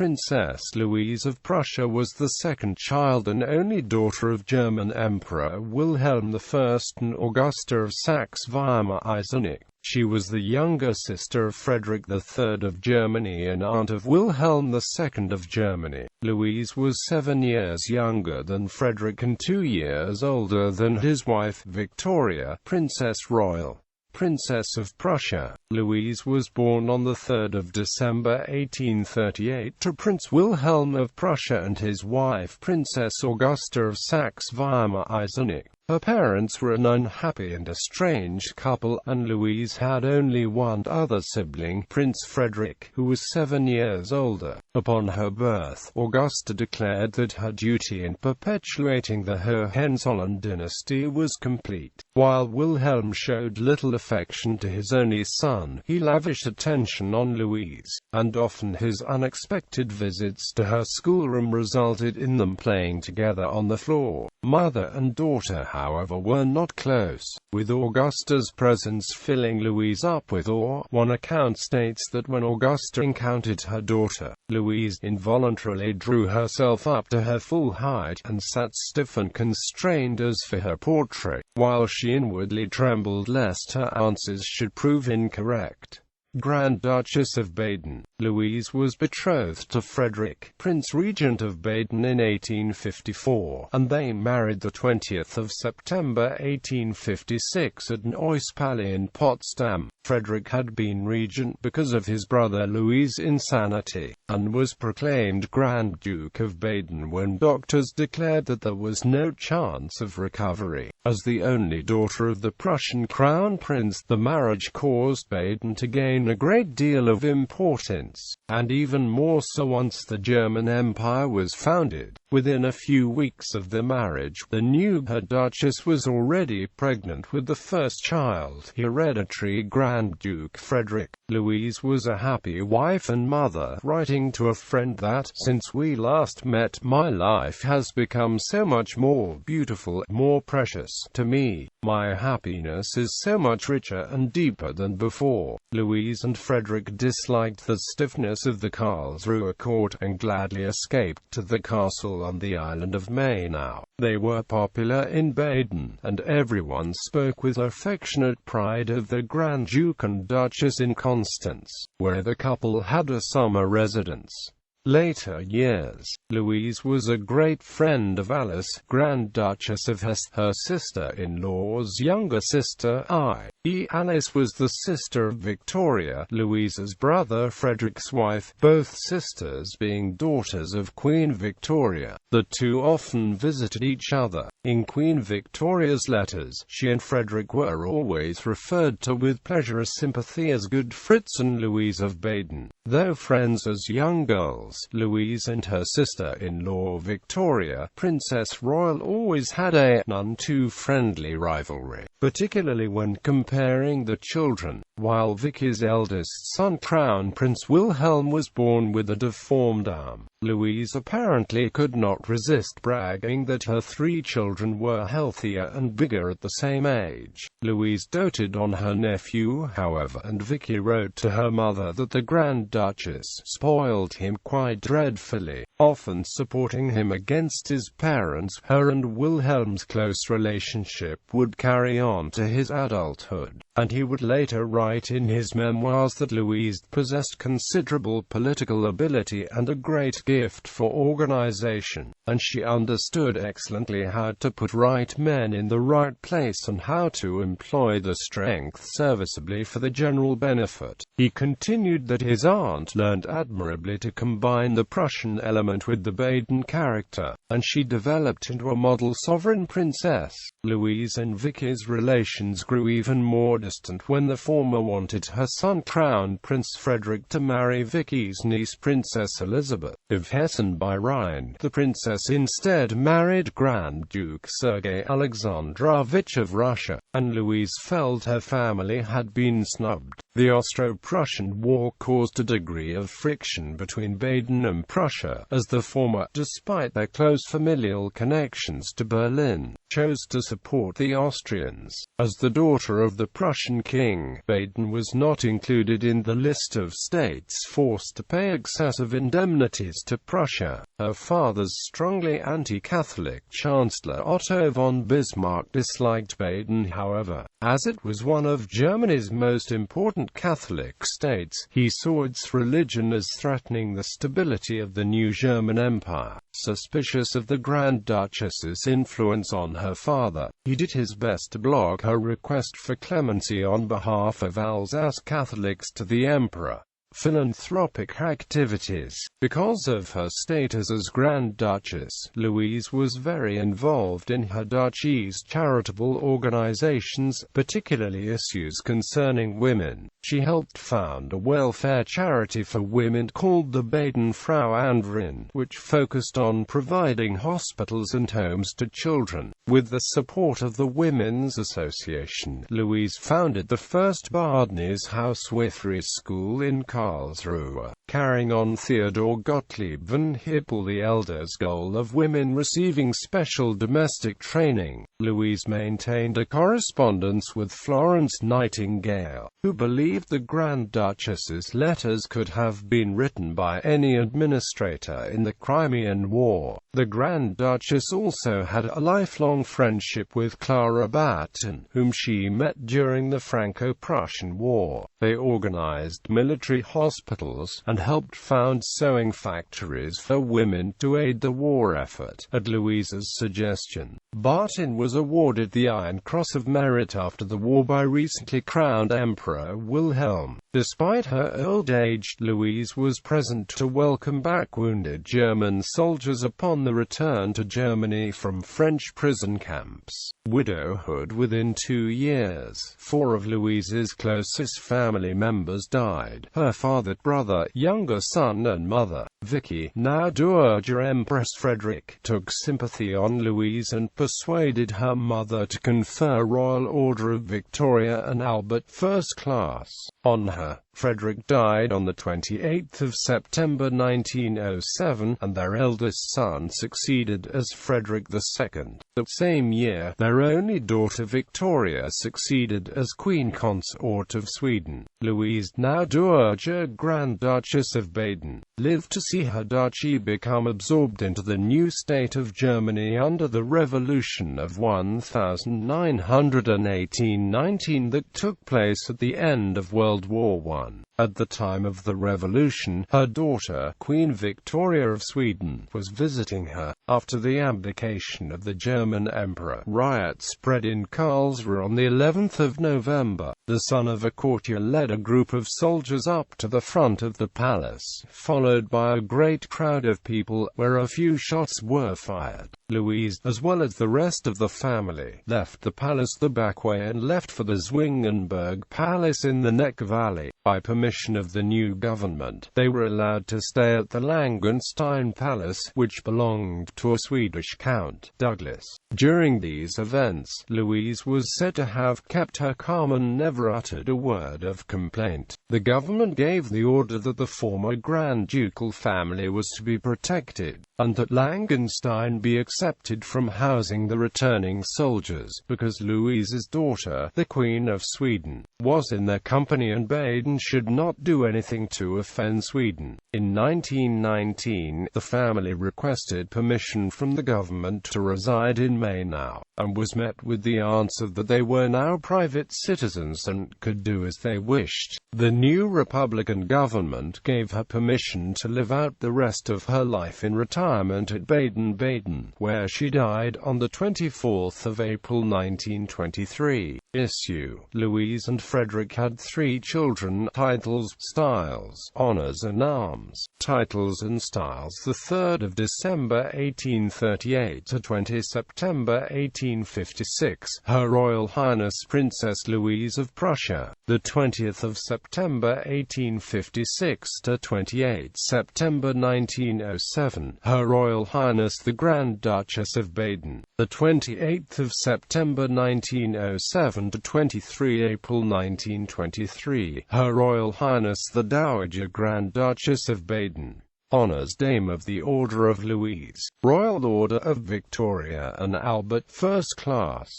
Princess Louise of Prussia was the second child and only daughter of German Emperor Wilhelm I and Augusta of Saxe-Weimar-Eisenach. She was the younger sister of Frederick III of Germany and aunt of Wilhelm II of Germany. Louise was 7 years younger than Frederick and 2 years older than his wife Victoria, Princess Royal. Princess of Prussia. Louise was born on 3 December 1838 to Prince Wilhelm of Prussia and his wife Princess Augusta of Saxe-Weimar-Eisenach. Her parents were an unhappy and estranged couple, and Louise had only one other sibling, Prince Frederick, who was 7 years older. Upon her birth, Augusta declared that her duty in perpetuating the Hohenzollern dynasty was complete. While Wilhelm showed little affection to his only son, he lavished attention on Louise, and often his unexpected visits to her schoolroom resulted in them playing together on the floor. Mother and daughter, however, were not close, with Augusta's presence filling Louise up with awe. One account states that when Augusta encountered her daughter, Louise involuntarily drew herself up to her full height, and sat stiff and constrained as for her portrait, while she inwardly trembled lest her answers should prove incorrect. Grand Duchess of Baden. Louise was betrothed to Frederick, Prince Regent of Baden, in 1854, and they married the 20th of September 1856 at Neuss Palais in Potsdam. Frederick had been regent because of his brother Louis' insanity, and was proclaimed Grand Duke of Baden when doctors declared that there was no chance of recovery. As the only daughter of the Prussian crown prince, the marriage caused Baden to gain a great deal of importance, and even more so once the German Empire was founded. Within a few weeks of the marriage, the new Duchess was already pregnant with the first child, hereditary Grand Duke Frederick. Louise was a happy wife and mother, writing to a friend that, "Since we last met, my life has become so much more beautiful, more precious to me. My happiness is so much richer and deeper than before." Louise and Frederick disliked the stiffness of the Karlsruhe court, and gladly escaped to the castle on the island of Mainau. They were popular in Baden, and everyone spoke with affectionate pride of the Grand Duke and Duchess in Constance, where the couple had a summer residence. Later years. Louise was a great friend of Alice, Grand Duchess of Hesse, her sister-in-law's younger sister, i.e. Alice was the sister of Victoria, Louise's brother Frederick's wife, both sisters being daughters of Queen Victoria. The two often visited each other. In Queen Victoria's letters, she and Frederick were always referred to with pleasure as sympathy as good Fritz and Louise of Baden. Though friends as young girls, Louise and her sister-in-law Victoria, Princess Royal, always had a none too friendly rivalry, particularly when comparing the children. While Vicky's eldest son, Crown Prince Wilhelm, was born with a deformed arm, Louise apparently could not resist bragging that her 3 children were healthier and bigger at the same age. Louise doted on her nephew, however, and Vicky wrote to her mother that the Grand Duchess spoiled him quite dreadfully, often supporting him against his parents. Her and Wilhelm's close relationship would carry on to his adulthood, and he would later write in his memoirs that Louise possessed considerable political ability and a great gift for organization, and she understood excellently how to put right men in the right place and how to employ the strength serviceably for the general benefit. He continued that his aunt learned admirably to combine the Prussian element with the Baden character, and she developed into a model sovereign princess. Louise and Vicky's relations grew even more distant when the former wanted her son Crown Prince Frederick to marry Vicky's niece Princess Elizabeth of Hessen by Rhine. The princess instead married Grand Duke Sergei Alexandrovich of Russia, and Louise felt her family had been snubbed. The Austro-Prussian War caused a degree of friction between Baden and Prussia, as the former, despite their close familial connections to Berlin, chose to support the Austrians. As the daughter of the Prussian king, Baden was not included in the list of states forced to pay excessive indemnities to Prussia. Her father's strongly anti-Catholic Chancellor Otto von Bismarck disliked Baden, however. As it was one of Germany's most important Catholic states, he saw its religion as threatening the stability of the new German Empire. Suspicious of the Grand Duchess's influence on her father, he did his best to block her request for clemency on behalf of Alsace Catholics to the emperor. Philanthropic activities. Because of her status as Grand Duchess, Louise was very involved in her duchy's charitable organizations, particularly issues concerning women. She helped found a welfare charity for women called the Baden Frauenverein, which focused on providing hospitals and homes to children. With the support of the Women's Association, Louise founded the first Badenese Hauswirthschule school in Karlsruhe, carrying on Theodor Gottlieb von Hippel the Elder's goal of women receiving special domestic training. Louise maintained a correspondence with Florence Nightingale, who believed the Grand Duchess's letters could have been written by any administrator in the Crimean War. The Grand Duchess also had a lifelong friendship with Clara Batten, whom she met during the Franco-Prussian War. They organized military hospitals, and helped found sewing factories for women to aid the war effort. At Louise's suggestion, Batten was awarded the Iron Cross of Merit after the war by recently crowned Emperor Wilhelm. Despite her old age, Louise was present to welcome back wounded German soldiers upon the return to Germany from French prison camps. Widowhood. Within 2 years, 4 of Louise's closest family members died. Her father, brother, younger son and mother, Vicky, now Dowager Empress Frederick, took sympathy on Louise and persuaded her mother to confer Royal Order of Victoria and Albert First Class on her. Frederick died on the 28th of September 1907, and their eldest son succeeded as Frederick II. The same year, their only daughter Victoria succeeded as Queen Consort of Sweden. Louise, now Dowager Grand Duchess of Baden, lived to see her duchy become absorbed into the new state of Germany under the Revolution of 1918-19 that took place at the end of World War I. At the time of the revolution, her daughter, Queen Victoria of Sweden, was visiting her. After the abdication of the German emperor, riots spread in Karlsruhe on the 11th of November. The son of a courtier led a group of soldiers up to the front of the palace, followed by a great crowd of people, where a few shots were fired. Louise, as well as the rest of the family, left the palace the back way and left for the Zwingenberg Palace in the Neck Valley. By permission of the new government, they were allowed to stay at the Langenstein Palace, which belonged to a Swedish Count, Douglas. During these events, Louise was said to have kept her calm and never uttered a word of complaint. The government gave the order that the former Grand Ducal family was to be protected, and that Langenstein be accepted from housing the returning soldiers, because Louise's daughter, the Queen of Sweden, was in their company and Baden should not do anything to offend Sweden. In 1919, the family requested permission from the government to reside in Mainau, and was met with the answer that they were now private citizens and could do as they wished. The new Republican government gave her permission to live out the rest of her life in retirement at Baden, where she died on the 24th of April 1923. Issue: Louise and Frederick had 3 children. Titles, styles, honors and arms. Titles and styles: the 3rd of December 1838 to 20 September 1856. Her Royal Highness Princess Louise of Prussia. The 20th of September 1856 to 28 September 1907. Her Royal Highness the Grand Duchess of Baden. The 28th of September 1907 to 23 April 1923. Her Royal Highness the Dowager Grand Duchess of Baden. Honours: Dame of the Order of Louise, Royal Order of Victoria and Albert First Class,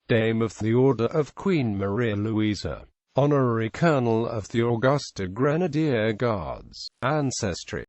Dame of the Order of Queen Maria Louisa, Honorary Colonel of the Augusta Grenadier Guards, Ancestry.